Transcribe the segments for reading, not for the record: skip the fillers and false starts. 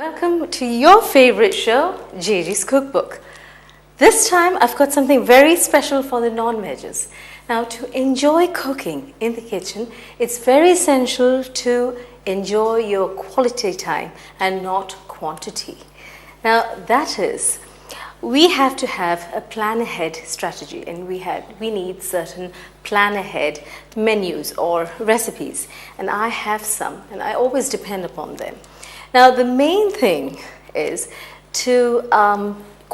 Welcome to your favorite show, Jagee's Cookbook. This time I've got something very special for the non-veggers. Now, to enjoy cooking in the kitchen, it's very essential to enjoy your quality time and not quantity. Now, that is, we have to have a plan ahead strategy, and we need certain plan ahead menus or recipes, and I have some, and I always depend upon them. Now, the main thing is to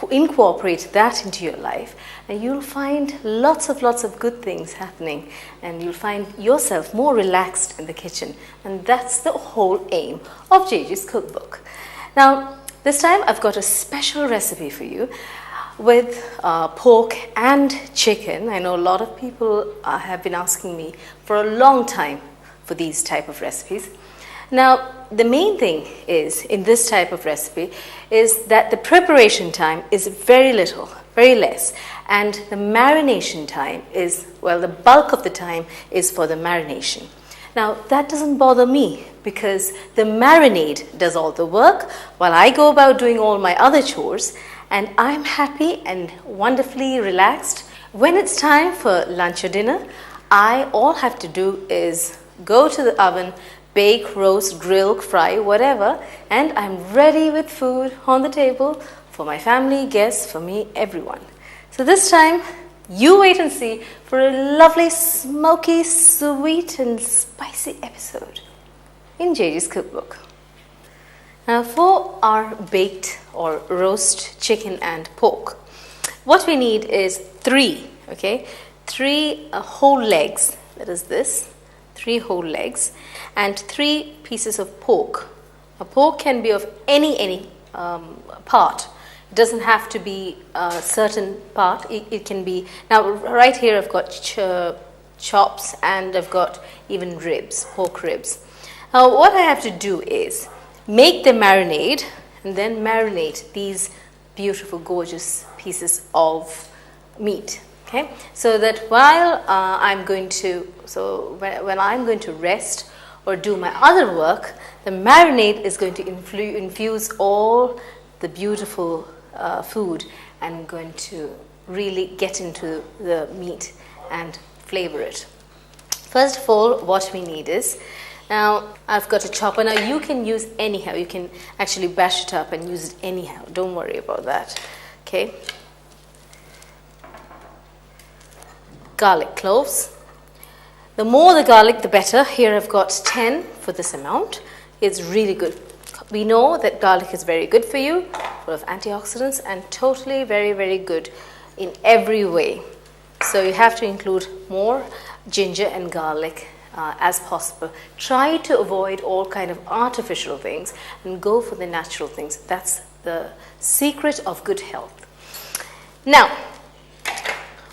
incorporate that into your life, and you'll find lots of good things happening, and you'll find yourself more relaxed in the kitchen, and that's the whole aim of Jagee's Cookbook. Now, this time I've got a special recipe for you with pork and chicken. I know a lot of people have been asking me for a long time for these type of recipes. Now, the main thing is, in this type of recipe, is that the preparation time is very little, very less, and the marination time is, well, the bulk of the time is for the marination. Now, that doesn't bother me because the marinade does all the work while I go about doing all my other chores, and I'm happy and wonderfully relaxed. When it's time for lunch or dinner, all I have to do is go to the oven, bake, roast, grill, fry, whatever, and I'm ready with food on the table for my family, guests, for me, everyone. So this time, you wait and see for a lovely, smoky, sweet and spicy episode in Jagee's Cookbook. Now, for our baked or roast chicken and pork, what we need is three whole legs, that is this, 3 whole legs, and 3 pieces of pork. A pork can be of any part. It doesn't have to be a certain part. It can be, now right here I've got chops, and I've got even ribs, pork ribs. Now what I have to do is make the marinade and then marinate these beautiful, gorgeous pieces of meat. Okay, so that while when I'm going to rest or do my other work, the marinade is going to infuse all the beautiful food and going to really get into the meat and flavor it. First of all, what we need is, now I've got a chopper. Now you can use anyhow. You can actually bash it up and use it anyhow. Don't worry about that. Okay. Garlic cloves. The more the garlic, the better. Here I've got 10 for this amount. It's really good. We know that garlic is very good for you, full of antioxidants, and totally very good in every way. So you have to include more ginger and garlic as possible. Try to avoid all kind of artificial things and go for the natural things. That's the secret of good health. Now,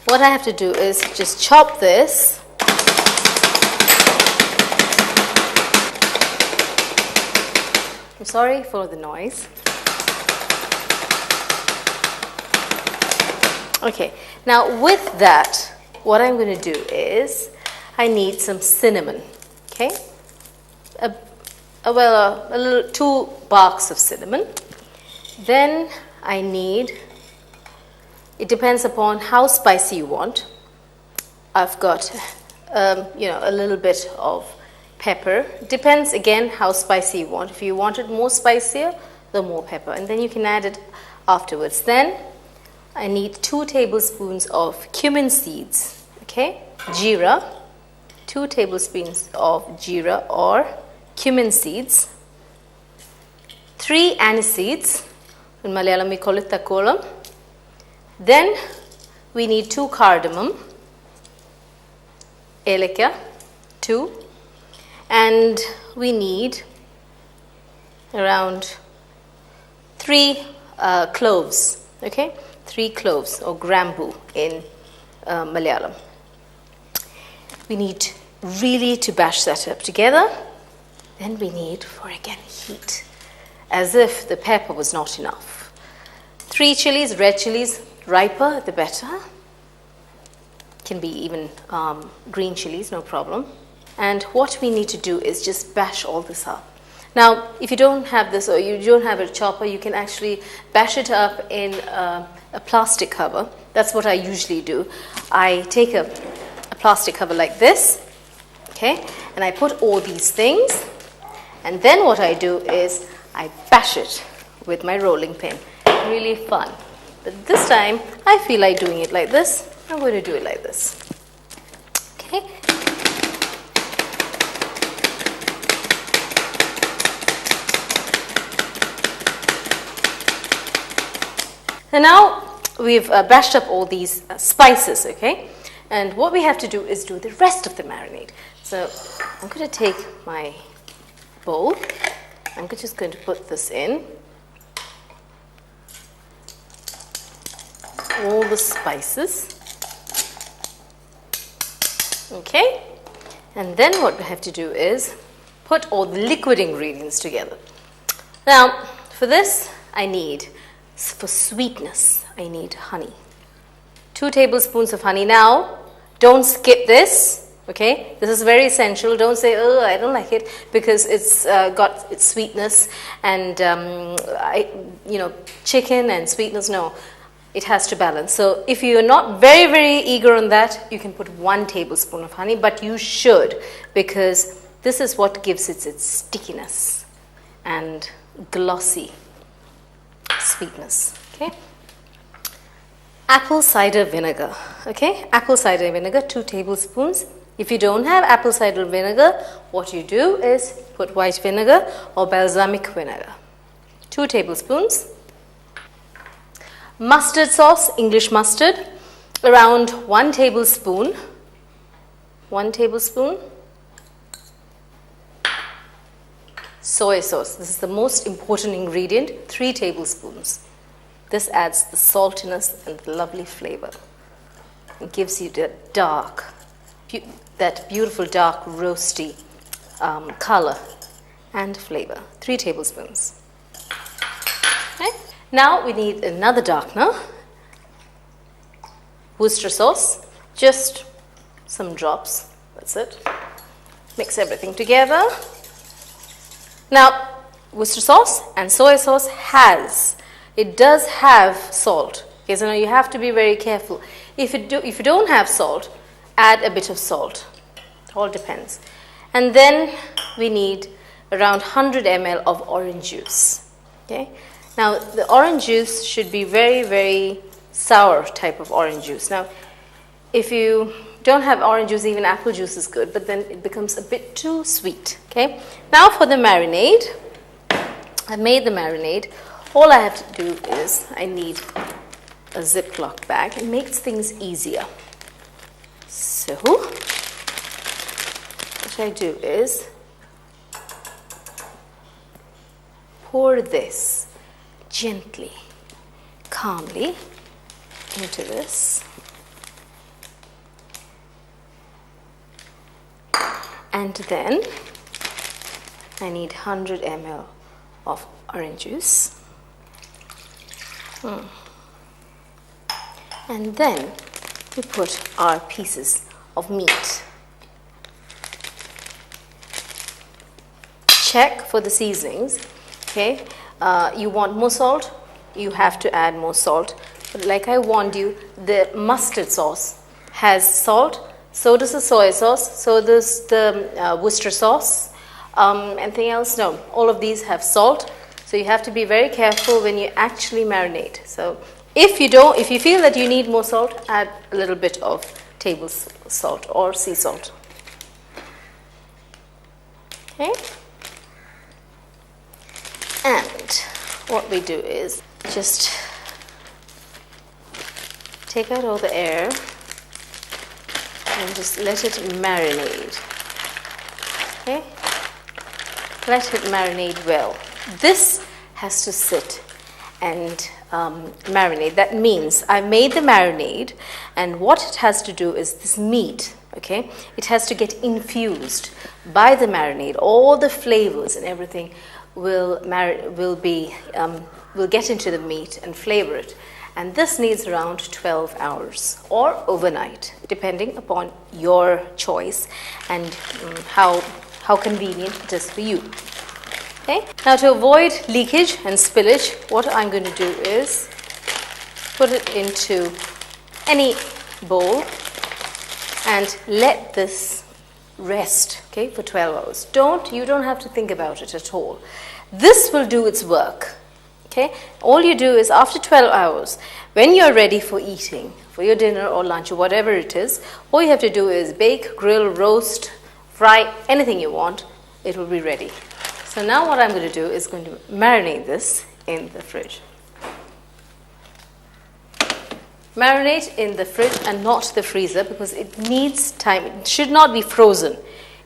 what I have to do is just chop this. I'm sorry for the noise. Okay, now with that, what I'm going to do is I need some cinnamon. Okay, a little 2 barks of cinnamon. Then I need, it depends upon how spicy you want. I've got, a little bit of pepper. Depends again how spicy you want. If you want it more spicier, the more pepper, and then you can add it afterwards. Then I need 2 tablespoons of cumin seeds. Okay, jeera. 2 tablespoons of jeera or cumin seeds. 3 anise seeds. In Malayalam we call it takkolam. Then we need 2 cardamom, eleka, 2, and we need around 3 cloves, okay, 3 cloves or grambu in Malayalam. We need really to bash that up together. Then we need for again heat, as if the pepper was not enough. 3 chilies, red chilies, riper the better. Can be even green chilies, no problem. And what we need to do is just bash all this up. Now, if you don't have this or you don't have a chopper, you can actually bash it up in a plastic cover. That's what I usually do. I take a plastic cover like this, okay, and I put all these things, and then what I do is I bash it with my rolling pin. Really fun. But this time, I feel like doing it like this. I'm going to do it like this. Okay. And now we've bashed up all these spices, okay? And what we have to do is do the rest of the marinade. So I'm going to take my bowl. I'm just going to put this in. All the spices. Okay? And then what we have to do is put all the liquid ingredients together. Now, for this, for sweetness, I need honey. 2 tablespoons of honey. Now, don't skip this, okay? This is very essential. Don't say, oh, I don't like it, because it's got its sweetness and, chicken and sweetness. No, it has to balance. So if you're not very, very eager on that, you can put 1 tablespoon of honey, but you should, because this is what gives it its stickiness and glossy sweetness, okay? Apple cider vinegar, okay? Apple cider vinegar, 2 tablespoons. If you don't have apple cider vinegar, what you do is put white vinegar or balsamic vinegar. 2 tablespoons. Mustard sauce, English mustard, around 1 tablespoon. 1 tablespoon. Soy sauce, this is the most important ingredient, 3 tablespoons. This adds the saltiness and the lovely flavor. It gives you the that beautiful dark roasty color and flavor. 3 tablespoons. Okay. Now we need another darkener. Worcester sauce, just some drops. That's it. Mix everything together. Now, Worcester sauce and soy sauce it does have salt. Okay, so now you have to be very careful. If you don't have salt, add a bit of salt. It all depends. And then we need around 100 ml of orange juice. Okay. Now, the orange juice should be very, very sour type of orange juice. Now, if you don't have orange juice, even apple juice is good, but then it becomes a bit too sweet. Okay. Now for the marinade, I made the marinade. All I have to do is I need a Ziploc bag. It makes things easier. So what I do is pour this gently, calmly into this. And then I need 100 ml of orange juice. And then we put our pieces of meat. Check for the seasonings. Okay, you want more salt, you have to add more salt. But like I warned you, the mustard sauce has salt. So does the soy sauce, so does the Worcester sauce. Anything else? No, all of these have salt. So you have to be very careful when you actually marinate. So if you feel that you need more salt, add a little bit of table salt or sea salt. Okay. And what we do is just take out all the air and just let it marinate. Okay? Let it marinate well. This has to sit and marinate. That means I made the marinade, and what it has to do is this meat, okay? It has to get infused by the marinade. All the flavors and everything will get into the meat and flavor it. And this needs around 12 hours or overnight, depending upon your choice and how convenient it is for you. Okay. Now to avoid leakage and spillage, what I'm going to do is put it into any bowl and let this rest, okay, for 12 hours. You don't have to think about it at all. This will do its work. Okay? All you do is after 12 hours, when you're ready for eating, for your dinner or lunch or whatever it is, all you have to do is bake, grill, roast, fry, anything you want, it will be ready. So now what I'm going to do is going to marinate this in the fridge. Marinate in the fridge and not the freezer because it needs time. It should not be frozen.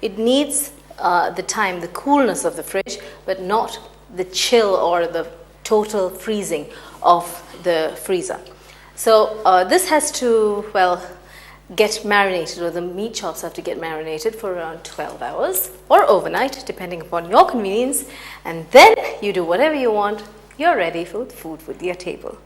It needs the time, the coolness of the fridge, but not the chill or the total freezing of the freezer. So this has to, get marinated, or the meat chops have to get marinated for around 12 hours or overnight, depending upon your convenience. And then you do whatever you want. You're ready for food with your table.